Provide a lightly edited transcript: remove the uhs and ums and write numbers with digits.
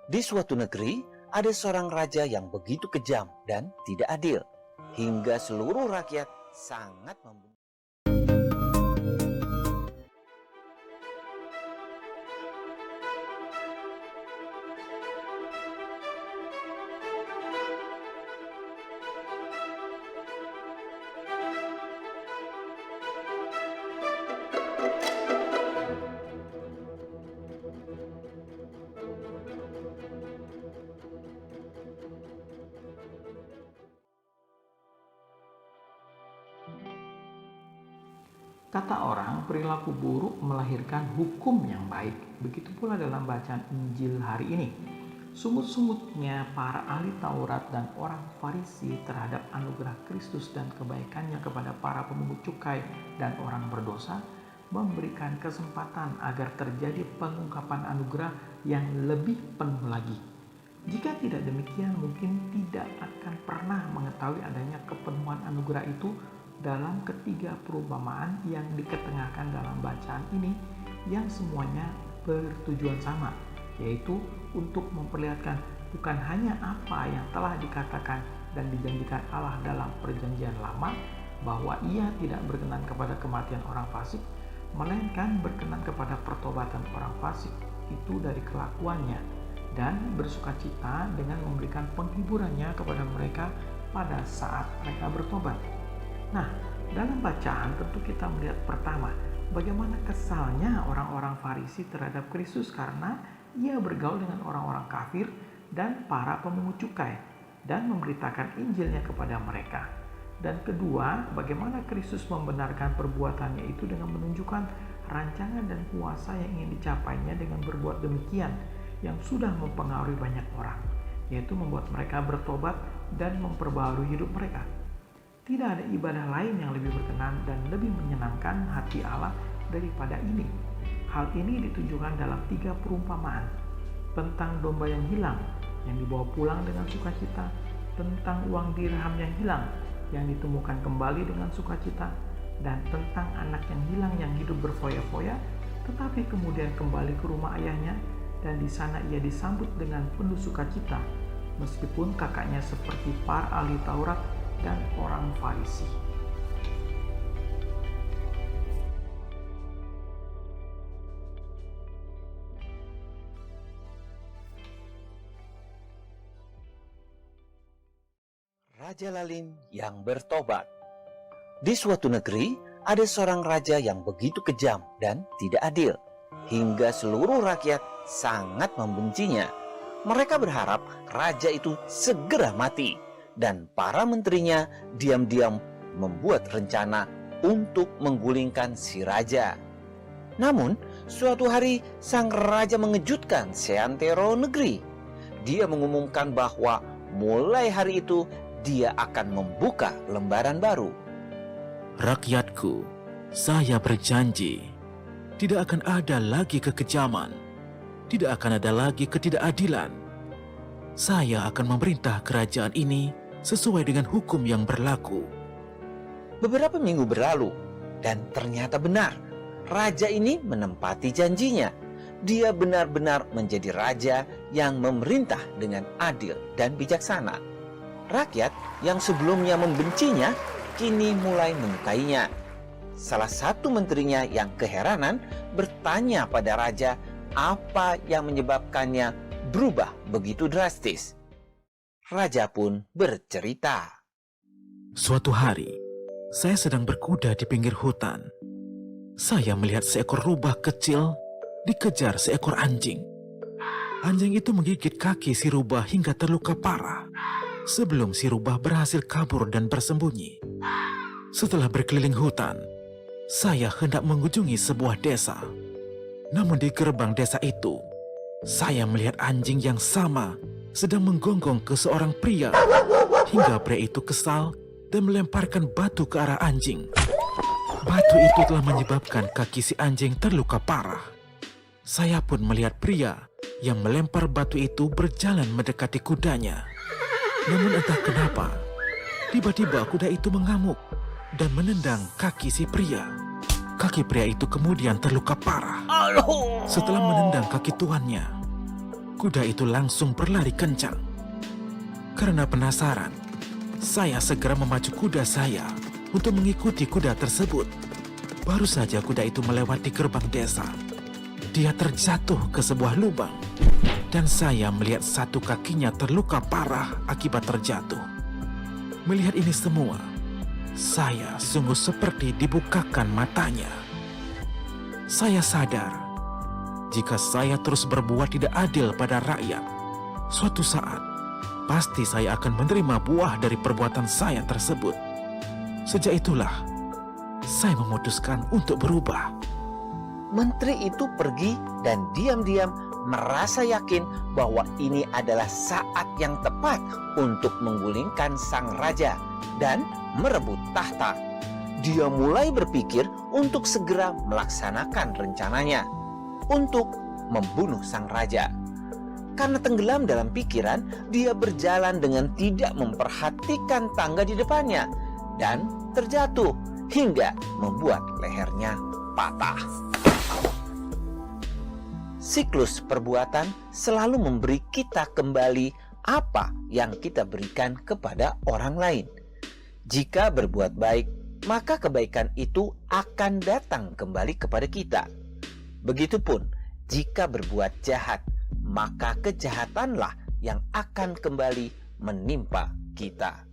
Di suatu negeri, ada seorang raja yang begitu kejam dan tidak adil, hingga seluruh rakyat sangat membenci. Kata orang, perilaku buruk melahirkan hukum yang baik. Begitu pula dalam bacaan Injil hari ini. Sungut-sungutnya para ahli Taurat dan orang Farisi terhadap anugerah Kristus dan kebaikannya kepada para pemungut cukai dan orang berdosa memberikan kesempatan agar terjadi pengungkapan anugerah yang lebih penuh lagi. Jika tidak demikian, mungkin tidak akan pernah mengetahui adanya kepenuhan anugerah itu dalam ketiga perumpamaan yang diketengahkan dalam bacaan ini, yang semuanya bertujuan sama, yaitu untuk memperlihatkan bukan hanya apa yang telah dikatakan dan dijanjikan Allah dalam perjanjian lama, bahwa ia tidak berkenan kepada kematian orang fasik, melainkan berkenan kepada pertobatan orang fasik itu dari kelakuannya, dan bersukacita dengan memberikan penghiburannya kepada mereka pada saat mereka bertobat. Nah, dalam bacaan tentu kita melihat pertama, bagaimana kesalnya orang-orang Farisi terhadap Kristus karena ia bergaul dengan orang-orang kafir dan para pemungut cukai dan memberitakan Injilnya kepada mereka. Dan kedua, bagaimana Kristus membenarkan perbuatannya itu dengan menunjukkan rancangan dan kuasa yang ingin dicapainya dengan berbuat demikian yang sudah mempengaruhi banyak orang, yaitu membuat mereka bertobat dan memperbaharui hidup mereka. Tidak ada ibadah lain yang lebih berkenan dan lebih menyenangkan hati Allah daripada ini. Hal ini ditunjukkan dalam 3 perumpamaan. Tentang domba yang hilang, yang dibawa pulang dengan sukacita. Tentang uang dirham yang hilang, yang ditemukan kembali dengan sukacita. Dan tentang anak yang hilang yang hidup berfoya-foya, tetapi kemudian kembali ke rumah ayahnya, dan di sana ia disambut dengan penuh sukacita, meskipun kakaknya seperti para ahli Taurat dan orang Farisi. Raja Lalim yang bertobat. Di suatu negeri, ada seorang raja yang begitu kejam dan tidak adil, hingga seluruh rakyat sangat membencinya. Mereka berharap raja itu segera mati, dan para menterinya diam-diam membuat rencana untuk menggulingkan si raja. Namun, suatu hari sang raja mengejutkan seantero negeri. Dia mengumumkan bahwa mulai hari itu dia akan membuka lembaran baru. Rakyatku, saya berjanji, tidak akan ada lagi kekejaman, tidak akan ada lagi ketidakadilan. Saya akan memerintah kerajaan ini sesuai dengan hukum yang berlaku. Beberapa minggu berlalu, dan ternyata benar, raja ini menempati janjinya. Dia benar-benar menjadi raja yang memerintah dengan adil dan bijaksana. Rakyat yang sebelumnya membencinya, kini mulai menyukainya. Salah satu menterinya yang keheranan bertanya pada raja apa yang menyebabkannya berubah begitu drastis. Raja pun bercerita. Suatu hari, saya sedang berkuda di pinggir hutan. Saya melihat seekor rubah kecil dikejar seekor anjing. Anjing itu menggigit kaki si rubah hingga terluka parah sebelum si rubah berhasil kabur dan bersembunyi. Setelah berkeliling hutan, saya hendak mengunjungi sebuah desa. Namun di gerbang desa itu, saya melihat anjing yang sama sedang menggonggong ke seorang pria, hingga pria itu kesal dan melemparkan batu ke arah anjing. Batu itu telah menyebabkan kaki si anjing terluka parah. Saya pun melihat pria yang melempar batu itu berjalan mendekati kudanya. Namun entah kenapa, tiba-tiba kuda itu mengamuk dan menendang kaki si pria. Kaki pria itu kemudian terluka parah setelah menendang kaki tuannya. kuda itu langsung berlari kencang. Karena penasaran, saya segera memacu kuda saya untuk mengikuti kuda tersebut. Baru saja kuda itu melewati gerbang desa, dia terjatuh ke sebuah lubang, dan saya melihat satu kakinya terluka parah akibat terjatuh. Melihat ini semua, saya sungguh seperti dibukakan matanya. Saya sadar, jika saya terus berbuat tidak adil pada rakyat, suatu saat pasti saya akan menerima buah dari perbuatan saya tersebut. Sejak itulah, saya memutuskan untuk berubah. Menteri itu pergi dan diam-diam merasa yakin bahwa ini adalah saat yang tepat untuk menggulingkan sang raja dan merebut tahta. Dia mulai berpikir untuk segera melaksanakan rencananya untuk membunuh sang raja. Karena tenggelam dalam pikiran, dia berjalan dengan tidak memperhatikan tangga di depannya dan terjatuh hingga membuat lehernya patah. Siklus perbuatan selalu memberi kita kembali apa yang kita berikan kepada orang lain. Jika berbuat baik, maka kebaikan itu akan datang kembali kepada kita. Begitupun jika berbuat jahat, maka kejahatanlah yang akan kembali menimpa kita.